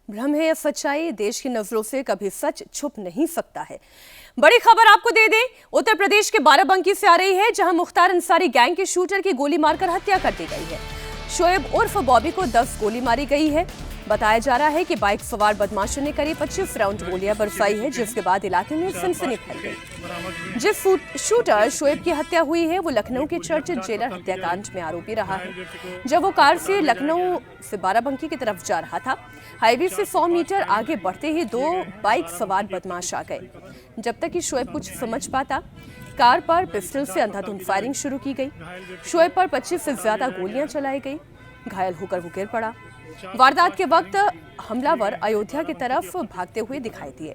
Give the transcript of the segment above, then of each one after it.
भ्रम है या सच्चाई, देश की नजरों से कभी सच छुप नहीं सकता है। बड़ी खबर आपको दे दें, उत्तर प्रदेश के बाराबंकी से आ रही है, जहां मुख्तार अंसारी गैंग के शूटर की गोली मारकर हत्या कर दी गई है। शोएब उर्फ बॉबी को 10 गोली मारी गई है। बताया जा रहा है कि बाइक सवार बदमाशों ने करीब 25 राउंड गोलियां बरसाई है, जिसके बाद इलाके में सनसनी फैल गई। जिस शूटर शोएब की हत्या हुई है वो लखनऊ के चर्चित जेलर हत्याकांड में आरोपी रहा है। जब वो कार से लखनऊ से बाराबंकी की तरफ जा रहा था, हाईवे से 100 मीटर आगे बढ़ते ही 2 बाइक सवार बदमाश आ गए। जब तक कि शोएब कुछ समझ पाता, कार पर पिस्टल से अंधाधुंध फायरिंग शुरू की गई। शोएब पर 25 से ज्यादा गोलियां चलाई गई। घायल होकर वो गिर पड़ा। वारदात के वक्त हमलावर अयोध्या की तरफ भागते हुए दिखाई दिए।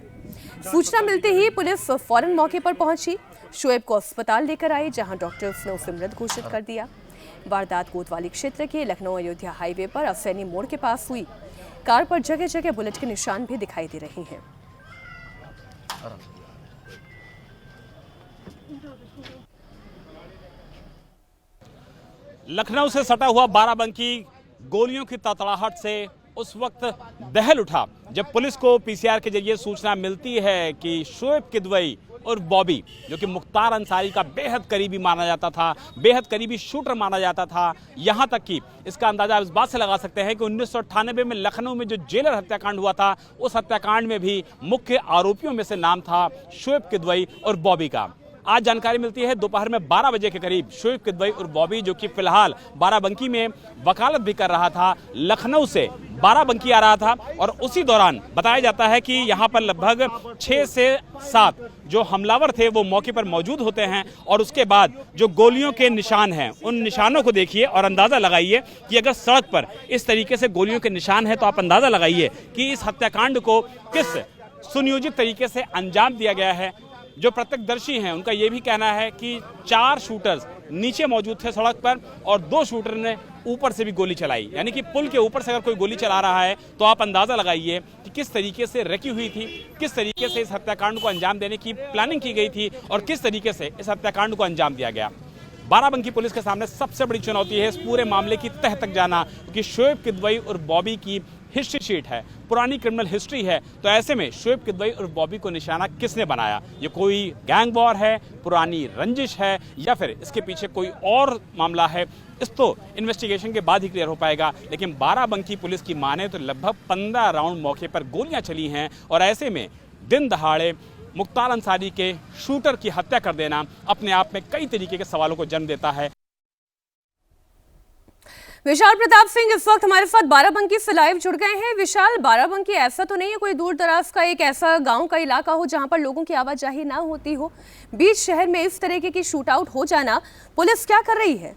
सूचना मिलते ही पुलिस फौरन मौके पर पहुंची। शोएब को अस्पताल लेकर आई, जहां डॉक्टर्स ने उसे मृत घोषित कर दिया। वारदात कोतवाली क्षेत्र के लखनऊ अयोध्या हाईवे पर असैनी मोड़ के पास हुई। कार पर जगह जगह बुलेट के निशान भी दिखाई दे रहे हैं। लखनऊ से सटा हुआ बाराबंकी गोलियों की तड़तड़ाहट से उस वक्त दहल उठा जब पुलिस को पीसीआर के जरिए सूचना मिलती है कि शोएब किदवई और बॉबी, जो कि मुख्तार अंसारी का बेहद करीबी माना जाता था, बेहद करीबी शूटर माना जाता था। यहाँ तक कि इसका अंदाजा इस बात से लगा सकते हैं कि 1998 में लखनऊ में जो जेलर हत्याकांड हुआ था, उस हत्याकांड में भी मुख्य आरोपियों में से नाम था शोएब किदवई और बॉबी का। आज जानकारी मिलती है दोपहर में 12 बजे के करीब शोएब किदवई और बॉबी, जो कि फिलहाल बाराबंकी में वकालत भी कर रहा था, लखनऊ से बाराबंकी आ रहा था। और उसी दौरान बताया जाता है कि यहाँ पर लगभग 6 से 7 जो हमलावर थे वो मौके पर मौजूद होते हैं। और उसके बाद जो गोलियों के निशान हैं, उन निशानों को देखिए और अंदाज़ा लगाइए कि अगर सड़क पर इस तरीके से गोलियों के निशान हैं तो आप अंदाज़ा लगाइए कि इस हत्याकांड को किस सुनियोजित तरीके से अंजाम दिया गया है। जो प्रत्यक्षदर्शी हैं उनका यह भी कहना है कि 4 शूटर्स नीचे मौजूद थे सड़क पर और 2 शूटर ने ऊपर से भी गोली चलाई। यानी कि पुल के ऊपर से अगर कोई गोली चला रहा है तो आप अंदाजा लगाइए कि किस तरीके से रखी हुई थी, किस तरीके से इस हत्याकांड को अंजाम देने की प्लानिंग की गई थी और किस तरीके से इस हत्याकांड को अंजाम दिया गया। बाराबंकी पुलिस के सामने सबसे बड़ी चुनौती है इस पूरे मामले की तह तक जाना, क्योंकि शोएब किदवई और बॉबी की हिस्ट्री शीट है, पुरानी क्रिमिनल हिस्ट्री है। तो ऐसे में शोएब किदवई और बॉबी को निशाना किसने बनाया? ये कोई गैंग वॉर है, पुरानी रंजिश है, या फिर इसके पीछे कोई और मामला है? इस तो इन्वेस्टिगेशन के बाद ही क्लियर हो पाएगा। लेकिन बाराबंकी पुलिस की माने तो लगभग 15 राउंड मौके पर गोलियां चली हैं। और ऐसे में दिन दहाड़े मुख्तार अंसारी के शूटर की हत्या कर देना अपने आप में कई तरीके के सवालों को जन्म देता है। विशाल प्रताप सिंह इस वक्त हमारे साथ बाराबंकी से लाइव जुड़ गए हैं। विशाल, बाराबंकी ऐसा तो नहीं है कोई दूर दराज का एक ऐसा गांव का इलाका हो जहां पर लोगों की आवाजाही ना होती हो, बीच शहर में इस तरीके की शूट आउट हो जाना, पुलिस क्या कर रही है?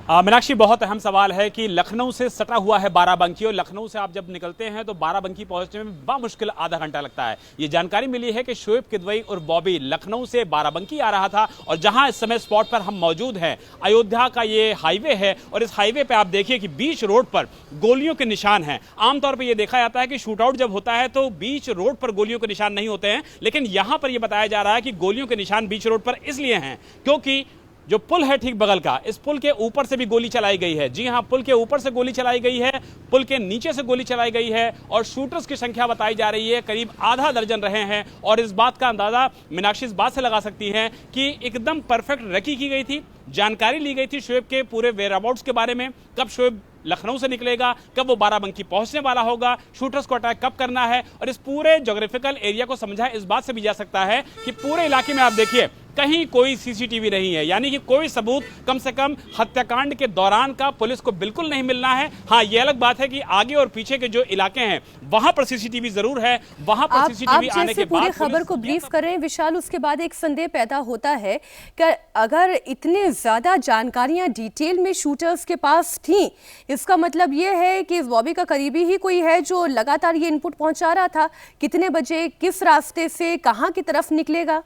मीनाक्षी, बहुत अहम सवाल है कि लखनऊ से सटा हुआ है बाराबंकी और लखनऊ से आप जब निकलते हैं तो बाराबंकी पहुंचने में बामुश्किल आधा घंटा लगता है। ये जानकारी मिली है कि शोएब किदवई और बॉबी लखनऊ से बाराबंकी आ रहा था और जहां इस समय स्पॉट पर हम मौजूद हैं, अयोध्या का ये हाईवे है और इस हाईवे पे आप देखिए कि बीच रोड पर गोलियों के निशान हैं। आमतौर पर यह देखा जाता है कि शूटआउट जब होता है तो बीच रोड पर गोलियों के निशान नहीं होते हैं, लेकिन यहां पर यह बताया जा रहा है कि गोलियों के निशान बीच रोड पर इसलिए हैं क्योंकि जो पुल है ठीक बगल का, इस पुल के ऊपर से भी गोली चलाई गई है। जी हां, पुल के ऊपर से गोली चलाई गई है, पुल के नीचे से गोली चलाई गई है और शूटर्स की संख्या बताई जा रही है करीब आधा दर्जन रहे हैं। और इस बात का अंदाजा मीनाक्षी इस बात से लगा सकती हैं कि एकदम परफेक्ट रेकी की गई थी, जानकारी ली गई थी शोएब के पूरे वेयरअबाउट्स के बारे में, कब शोएब लखनऊ से निकलेगा, कब वो बाराबंकी पहुंचने वाला होगा, शूटर्स को अटैक कब करना है। और इस पूरे ज्योग्राफिकल एरिया को समझा इस बात से भी जा सकता है कि पूरे इलाके में आप देखिए कहीं कोई सीसीटीवी नहीं है, यानी कि कोई सबूत कम से कम हत्याकांड के दौरान का पुलिस को बिल्कुल नहीं मिलना है। हाँ, ये अलग बात है कि आगे और पीछे के जो इलाके हैं वहां पर सीसीटीवी जरूर है, वहां पर सीसीटीवी आने के बाद पूरी खबर को ब्रीफ कर रहे हैं विशाल, उसके बाद एक संदेह पैदा होता है कि अगर इतने ज्यादा जानकारियां डिटेल में शूटर्स के पास थी, इसका मतलब ये है कि इस बॉबी का करीबी ही कोई है जो लगातार ये इनपुट पहुंचा रहा था, कितने बजे, किस रास्ते से, कहां की तरफ निकलेगा।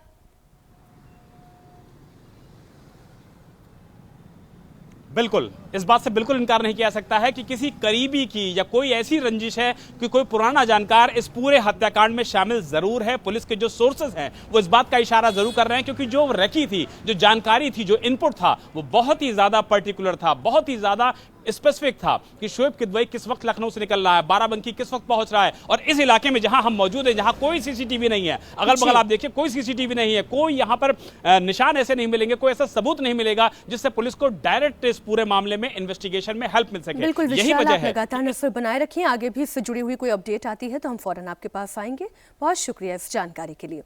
बिल्कुल, इस बात से बिल्कुल इनकार नहीं किया सकता है कि किसी करीबी की या कोई ऐसी रंजिश है कि कोई पुराना जानकार इस पूरे हत्याकांड में शामिल जरूर है। पुलिस के जो सोर्सेज हैं वो इस बात का इशारा जरूर कर रहे हैं, क्योंकि जो रखी थी, जो जानकारी थी, जो इनपुट था, वो बहुत ही ज्यादा पर्टिकुलर था, बहुत ही ज्यादा स्पेसिफिक था कि शोएब किदवई किस वक्त लखनऊ से निकल रहा है, बाराबंकी किस वक्त पहुंच रहा है, और इस इलाके में जहां हम मौजूद हैं, जहां कोई सीसीटीवी नहीं है, अगल बगल आप देखिए कोई सीसीटीवी नहीं है, कोई यहां पर निशान ऐसे नहीं मिलेंगे, कोई ऐसा सबूत नहीं मिलेगा जिससे पुलिस को डायरेक्ट इस पूरे मामले में इन्वेस्टिगेशन में हेल्प मिल सके। बिल्कुल यही विशाल, वजह आप है। लगातार नजर बनाए रखिए, आगे भी इससे जुड़ी हुई कोई अपडेट आती है तो हम फौरन आपके पास आएंगे। बहुत शुक्रिया इस जानकारी के लिए।